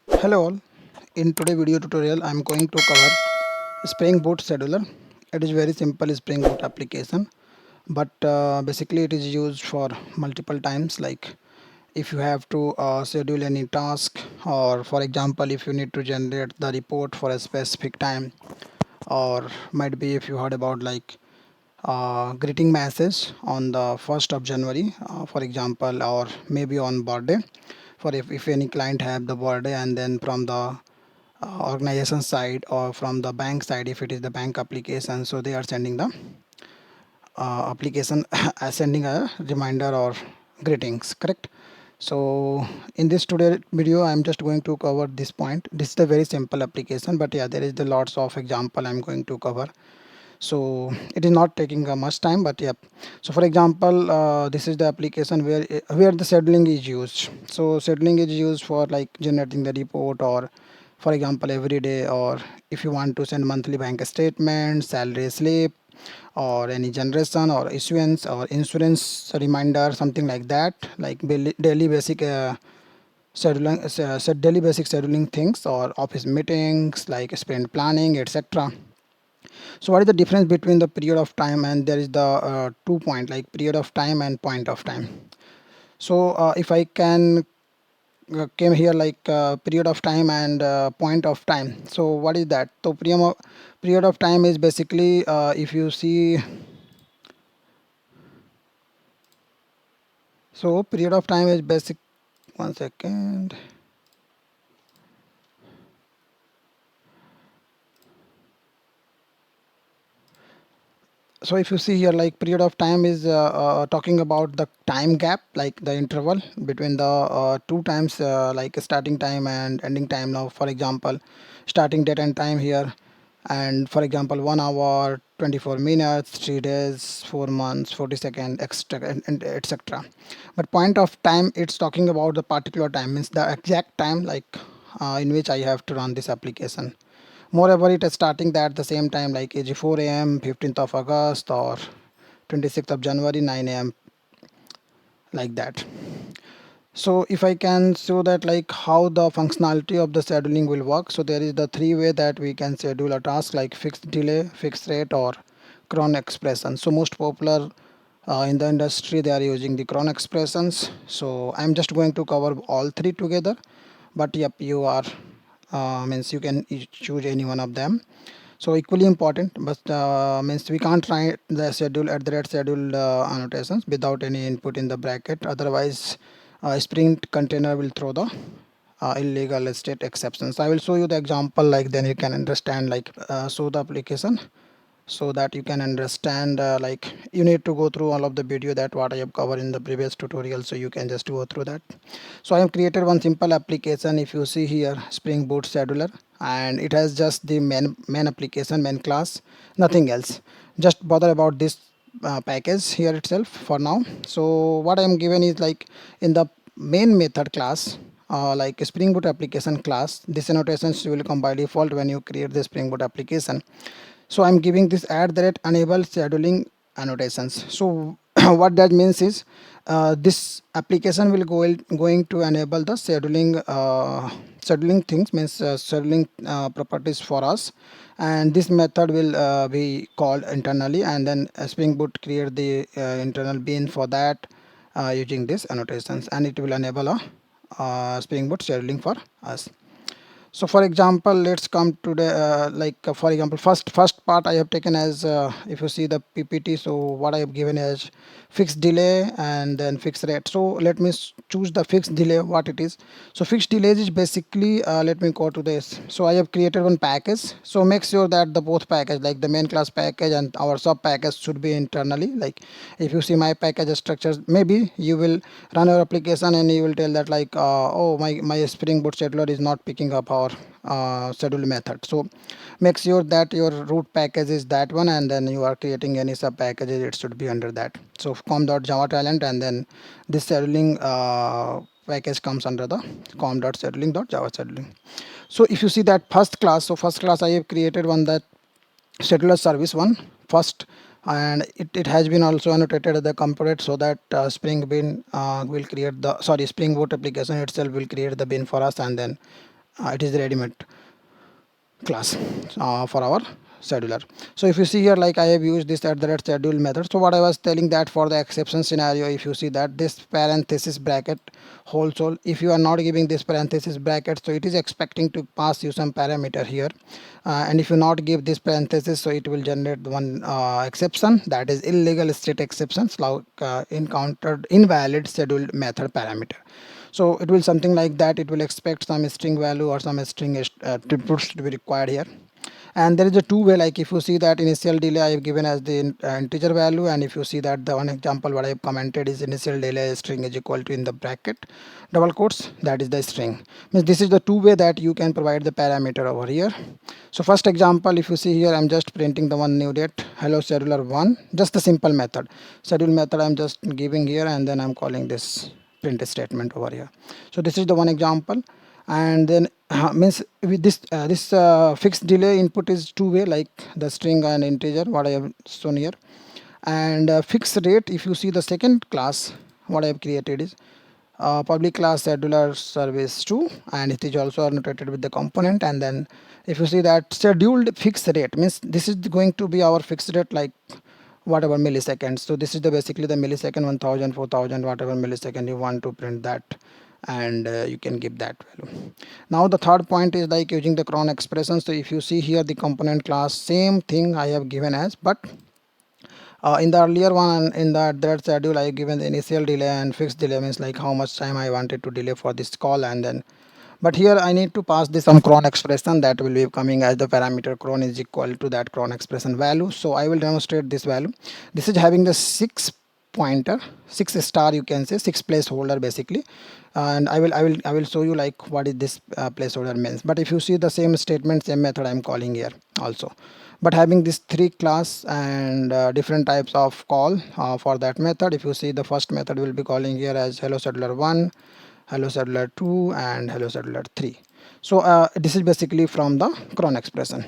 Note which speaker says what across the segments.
Speaker 1: Hello all. In today's video tutorial, I am going to cover Spring Boot Scheduler. It is very simple Spring Boot application, but basically it is used for multiple times. Like if you have to schedule any task, or for example, if you need to generate the report for a specific time, or might be if you heard about like greeting message on the 1st of January, for example, or maybe on birthday. For if any client have the birthday, and then from the organization side or from the bank side, if it is the bank application, so they are sending the application sending a reminder or greetings, correct? So in this today video I'm just going to cover this point. This is a very simple application, but yeah, there is the lots of example I'm going to cover, so it is not taking much time, but yep. So for example, this is the application where the scheduling is used. So scheduling is used for like generating the report, or for example every day, or if you want to send monthly bank statement, salary slip, or any generation or issuance or insurance reminder, something like that, like daily basic scheduling, daily basic scheduling things, or office meetings like sprint planning, etc. So what is the difference between the period of time, and there is the 2 point, like period of time and point of time. So if I can came here like period of time and point of time. So what is that? So period of time is basically if you see, so period of time is basic, one second. So if you see here, like period of time is talking about the time gap, like the interval between the two times, like starting time and ending time. Now for example, starting date and time here, and for example 1 hour 24 minutes, 3 days, 4 months, 40 seconds, extra, and etc. But point of time, it's talking about the particular time, means the exact time, like in which I have to run this application. Moreover, it is starting at the same time, like is 4 a.m., 15th of August, or 26th of January, 9 a.m., like that. So if I can show that like how the functionality of the scheduling will work. So there is the three way that we can schedule a task, like fixed delay, fixed rate, or cron expression. So most popular in the industry, they are using the cron expressions. So I'm just going to cover all three together, but yep, you are means you can choose any one of them. So equally important, but means we can't write the schedule at the rate schedule annotations without any input in the bracket. Otherwise, Sprint container will throw the illegal state exceptions. I will show you the example, like then you can understand, like show the application, so that you can understand, like you need to go through all of the video that what I have covered in the previous tutorial, so you can just go through that. So I have created one simple application. If you see here, Spring Boot Scheduler, and it has just the main application, main class, nothing else. Just bother about this package here itself for now. So what I am given is like in the main method class, like Spring Boot application class, this annotations will come by default when you create the Spring Boot application. So I'm giving this at the rate enable scheduling annotations. So what that means is this application will going to enable the scheduling things, means scheduling properties for us, and this method will be called internally, and then Spring Boot create the internal bean for that using these annotations, and it will enable a Spring Boot scheduling for us. So for example, let's come to the for example, first part I have taken as if you see the PPT, so what I have given as fixed delay and then fixed rate. So let me choose the fixed delay, what it is. So fixed delay is basically let me go to this. So I have created one package. So make sure that the both package, like the main class package and our sub package, should be internally. Like if you see my package structures, maybe you will run your application and you will tell that like oh, my Spring Boot scheduler is not picking up our schedule method. So make sure that your root package is that one, and then you are creating any sub packages, it should be under that. So com.java talent, and then this scheduling package comes under the com.scheduling.java scheduling. So if you see that first class, so first class I have created one, that scheduler service one first, and it has been also annotated at the component, so that Spring Boot application itself will create the bin for us, and then it is the ready-made class for our scheduler. So if you see here, like I have used this at the rate schedule method. So what I was telling, that for the exception scenario, if you see that this parenthesis bracket holds all, if you are not giving this parenthesis bracket, so it is expecting to pass you some parameter here, and if you not give this parenthesis, so it will generate one exception, that is illegal state exceptions, like encountered invalid scheduled method parameter. So it will something like that, it will expect some string value or some string attributes to be required here. And there is a two-way, like if you see that initial delay I have given as the integer value, and if you see that the one example what I have commented is initial delay string is equal to in the bracket double quotes, that is the string. Means this is the two-way that you can provide the parameter over here. So first example, if you see here, I'm just printing the one new date, hello scheduler 1, just the simple method schedule method I'm just giving here, and then I'm calling this print statement over here. So this is the one example. And then means with this fixed delay input is two-way, like the string and integer what I have shown here. And fixed rate, if you see the second class what I have created is public class scheduler service 2, and it is also annotated with the component. And then if you see that scheduled fixed rate, means this is going to be our fixed rate, like whatever milliseconds. So this is the basically the millisecond, 1000, 4000, whatever millisecond you want to print that, and you can give that value. Now the third point is like using the cron expression. So if you see here the component class, same thing I have given as, but in the earlier one, in that schedule, I given the initial delay and fixed delay, means like how much time I wanted to delay for this call. And then but here I need to pass this some cron expression that will be coming as the parameter cron is equal to that cron expression value. So I will demonstrate this value. This is having the six pointer, six star, you can say six placeholder basically. And I will show you like what is this placeholder means. But if you see the same statement, same method I'm calling here also, but having this three class and different types of call for that method. If you see the first method will be calling here as hello scheduler 1, hello scheduler 2, and hello scheduler 3. So this is basically from the cron expression.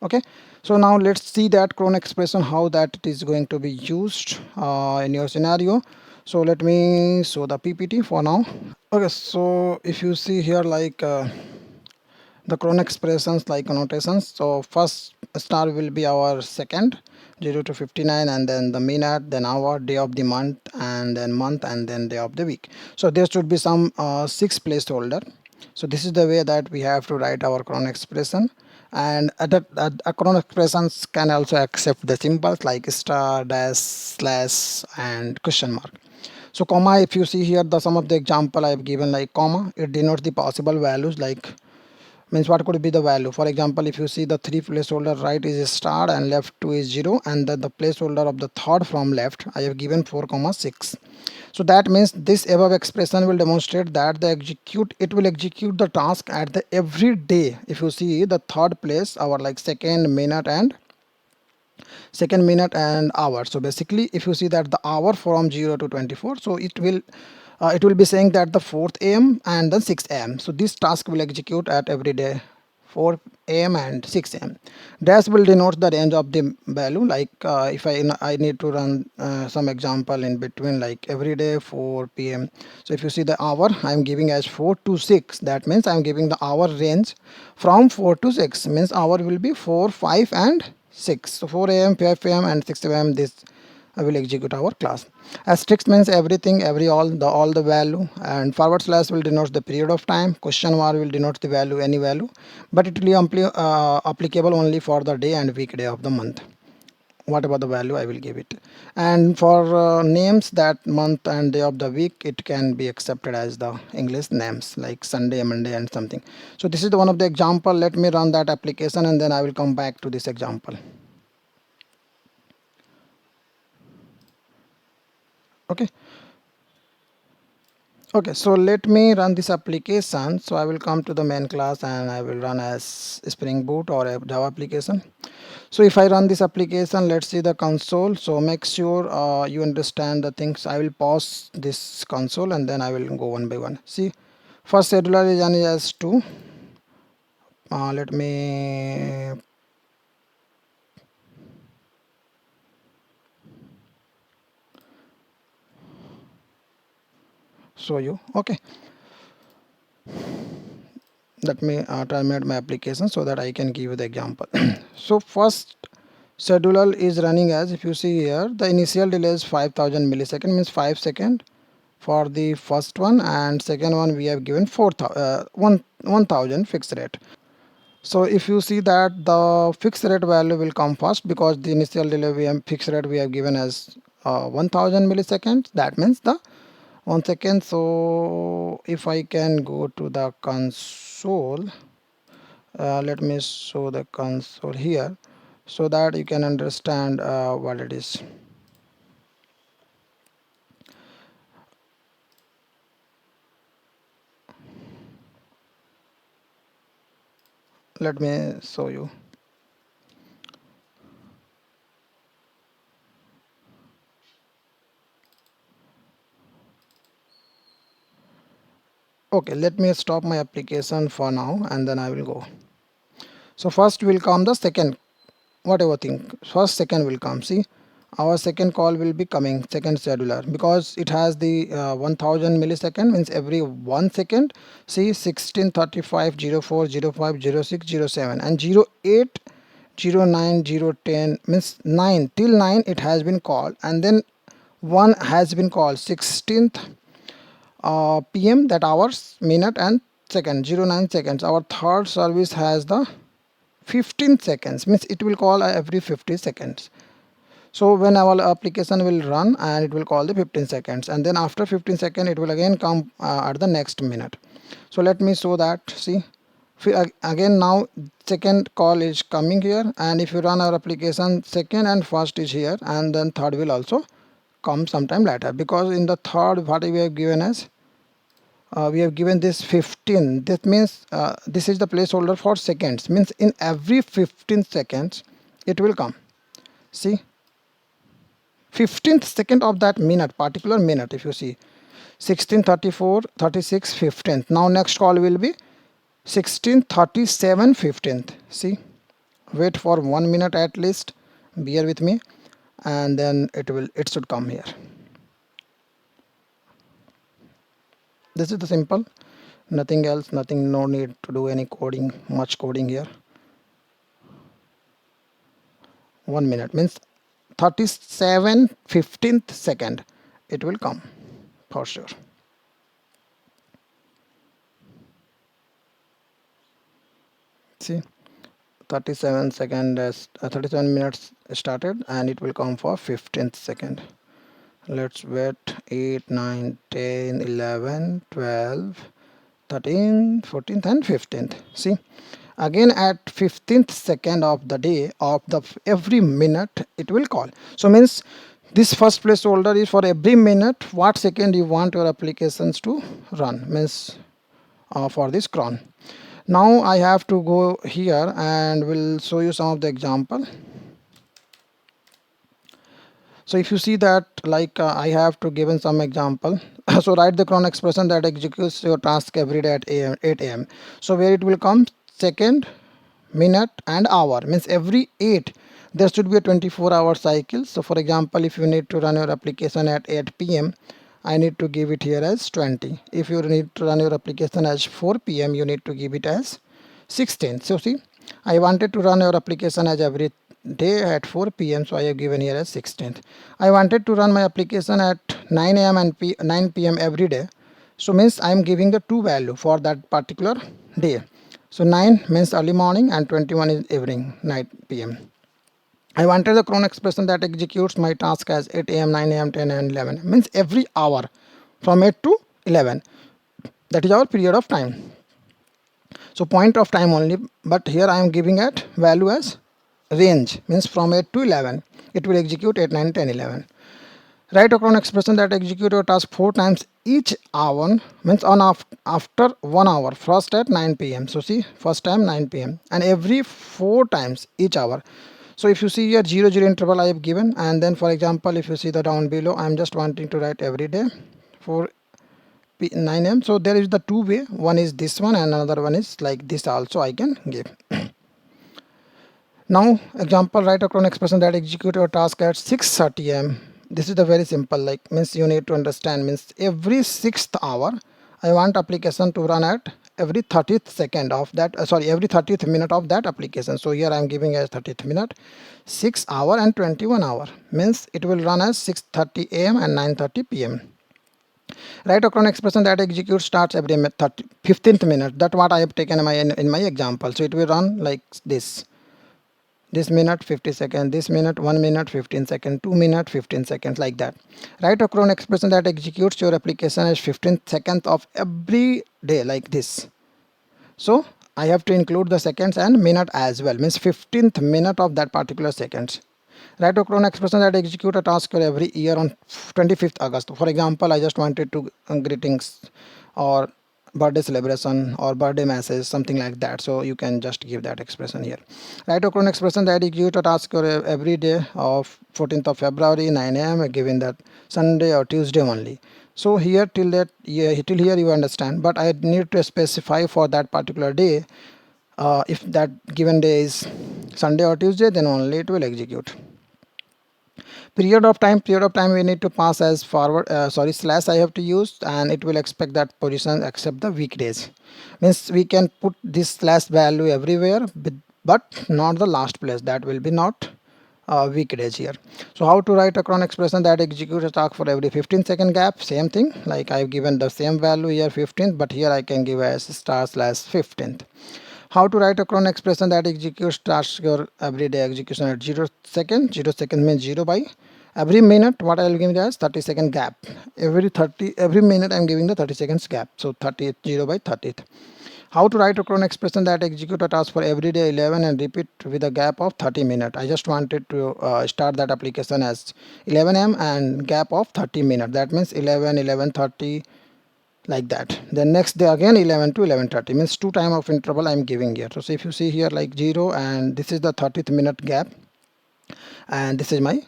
Speaker 1: Okay, so now let's see that cron expression, how that it is going to be used in your scenario. So let me show the ppt for now. Okay, so if you see here, like the cron expressions like annotations. So first star will be our second, 0 to 59, and then the minute, then hour, day of the month, and then day of the week. So there should be some six placeholder. So this is the way that we have to write our cron expression. And a cron expressions can also accept the symbols like star, dash, slash, and question mark. So comma, if you see here the some of the example I have given, like comma, it denotes the possible values, like means what could be the value. For example, if you see the three placeholder, right is a star and left 2 is 0, and the placeholder of the third from left I have given 4 comma 6. So that means this above expression will demonstrate that it will execute the task at the every day. If you see the third place, our like second, minute, and hour. So basically if you see that the hour from 0 to 24, so it will be saying that the 4th am and then 6 am. So this task will execute at every day 4 am and 6 am. Dash will denote the range of the value, like if I need to run some example in between, like every day 4 p.m. So if you see the hour I'm giving as 4 to 6, that means I'm giving the hour range from 4 to 6, means hour will be 4, 5, and 6. So 4 am, 5 am, and 6 am, this I will execute our class. Asterisk means everything, all the value, and forward slash will denote the period of time. Question mark will denote the value, any value, but it will be applicable only for the day and weekday of the month. Whatever the value I will give it. And for names, that month and day of the week, it can be accepted as the English names like Sunday, Monday, and something. So this is the one of the example. Let me run that application and then I will come back to this example. Okay. Okay, so let me run this application. So I will come to the main class and I will run as Spring Boot or a Java application. So if I run this application, let's see the console. So make sure you understand the things. I will pause this console and then I will go one by one. See, first scheduler is on ES2. Let me show you. Okay. Let me terminate my application so that I can give you the example. So first scheduler is running as, if you see here, the initial delay is 5000 millisecond, means 5 second for the first one, and second one we have given 1000 fixed rate. So if you see that the fixed rate value will come first, because the initial delay we have fixed rate we have given as 1000 milliseconds, that means the 1 second. So if I can go to the console, let me show the console here so that you can understand what it is. Let me show you. Okay, let me stop my application for now and then I will go. So first will come the second, whatever thing, first second will come. See, our second call will be coming, second scheduler, because it has the 1000 millisecond, means every 1 second. See, 16 35 04 05 06 07 and 08 09 010, means 9 till 9 it has been called, and then one has been called 16th pm, that hours, minute and second, 09 seconds. Our third service has the 15 seconds, means it will call every 50 seconds. So when our application will run and it will call the 15 seconds, and then after 15 seconds it will again come at the next minute. So let me show that. See, again now second call is coming here, and if you run our application, second and first is here, and then third will also come sometime later, because in the third what we have given as, we have given this 15. That means this is the placeholder for seconds, means in every 15 seconds it will come. See, 15th second of that minute, particular minute, if you see 16 34 36 15th. Now next call will be 16 37 15th. See, wait for 1 minute at least, bear with me, and then it should come here. This is the simple, nothing else, nothing, no need to do any coding, much coding here. 1 minute means 37 15th second it will come for sure. See, 37 second 37 minutes started, and it will come for 15th second. Let's wait. 8 9 10 11 12 13 14th and 15th. See, again at 15th second of the day of the every minute it will call. So means this first placeholder is for every minute what second you want your applications to run, means for this cron. Now I have to go here and will show you some of the example. So if you see that, like I have to given some example. So write the cron expression that executes your task every day at 8 a.m. So where it will come, second, minute and hour, means every 8 there should be a 24-hour cycle. So for example, if you need to run your application at 8 p.m, I need to give it here as 20. If you need to run your application as 4 p.m, you need to give it as 16. So see, I wanted to run your application as every day at 4 p.m, so I have given here as 16th. I wanted to run my application at 9 a.m and 9 p.m every day, so means I am giving the two value for that particular day. So 9 means early morning and 21 is evening, night p.m. I wanted the cron expression that executes my task as 8 a.m, 9 a.m, 10 a.m, 11, means every hour from 8 to 11. That is our period of time. So point of time only, but here I am giving at value as range, means from 8 to 11 it will execute 8 9 10 11. Write a cron expression that execute your task 4 times each hour, means on after 1 hour, first at 9 p.m. So see, first time 9 p.m, and every 4 times each hour. So if you see here 0 0 interval I have given, and then for example if you see the down below, I am just wanting to write every day for 9 a.m. So there is the two way, one is this one and another one is like this also I can give. Now example, write a cron expression that execute your task at 6:30 am. This is the very simple, like means you need to understand, means every 6th hour I want application to run at every 30th second of that, every 30th minute of that application. So here I am giving as 30th minute, 6 hour and 21 hour, means it will run as 6:30 a.m. and 9:30 p.m. Write a cron expression that executes starts every 15th minute. That's what I have taken in my example. So it will run like this minute 50 seconds, this minute 1 minute 15 seconds, 2 minute 15 seconds, like that. Write a cron expression that executes your application as 15 seconds of every day, like this. So I have to include the seconds and minute as well, means 15th minute of that particular seconds. Write a cron expression that execute a task for every year on 25th August. For example, I just wanted to greetings or birthday celebration or birthday message, something like that. So you can just give that expression here. Write a cron expression that execute a task for every day of 14th of February 9 a.m. given that Sunday or Tuesday only. So here till here you understand, but I need to specify for that particular day. If that given day is Sunday or Tuesday, then only it will execute. Period of time we need to pass as forward, slash I have to use, and it will expect that position except the weekdays. Means we can put this slash value everywhere, but not the last place. That will be not weekdays here. So how to write a cron expression that executes a task for every 15-second gap? Same thing, like I've given the same value here 15th, but here I can give as star slash 15th. How to write a cron expression that executes task your everyday execution at 0 second. 0 second means 0 by every minute. What I will give it as 30-second gap. Every minute I am giving the 30 seconds gap. So 30th 0 by 30th. How to write a cron expression that execute a task for every day 11 and repeat with a gap of 30 minutes. I just wanted to start that application as 11 am and gap of 30 minutes. That means 11, 11:30, like that. Then next day again 11 to 11:30, means 2 time of interval I'm giving here. So if you see here like 0, and this is the 30th minute gap, and this is my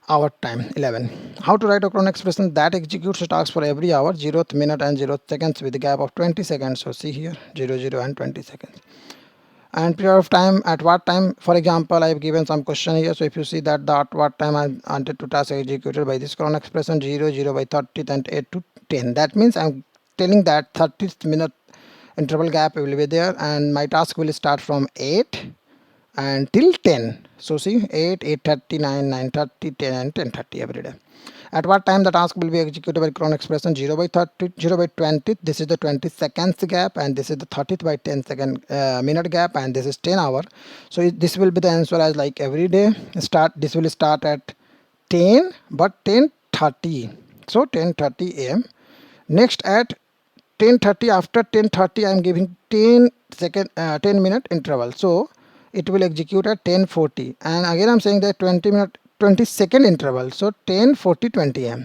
Speaker 1: hour time 11. How to write a cron expression that executes a task for every hour 0th minute and 0th seconds with a gap of 20 seconds. So see here 0, 0 and 20 seconds. And period of time, at what time? For example, I've given some question here. So if you see that the at what time I wanted to task executed by this cron expression 0, 0 by 30th and 8 to 10. That means I'm telling that 30th minute interval gap will be there, and my task will start from 8 and till 10. So see 8, 8:30, 9, 9:30, 10 and 10:30 every day. At what time the task will be executed by cron expression 0 by 30, 0 by 20. This is the 20 seconds gap, and this is the 30th by 10 second minute gap, and this is 10 hour. So this will be the answer as like every day start. This will start at 10 but 10:30. So 10:30 a.m. Next at 10:30, after 10:30 I am giving 10 minute interval. So it will execute at 10:40, and again I'm saying that 20 second interval. So 10:40 20 am,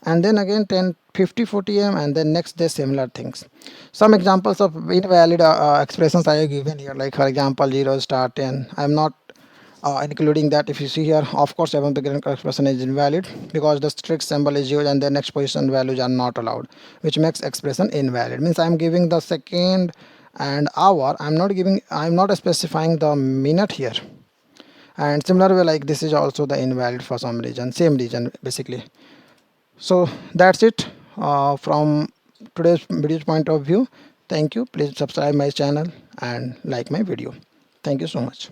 Speaker 1: and then again 10:50 40 am, and then next day similar things. Some examples of invalid expressions I have given here, like for example 0 star 10. I am not including that. If you see here, of course 7th beginning expression is invalid because the strict symbol is used and the next position values are not allowed, which makes expression invalid. Means I am giving the second and hour. I'm not specifying the minute here. And similar way, like this is also the invalid for some reason, same reason basically. So that's it from today's video's point of view. Thank you. Please subscribe my channel and like my video. Thank you so much.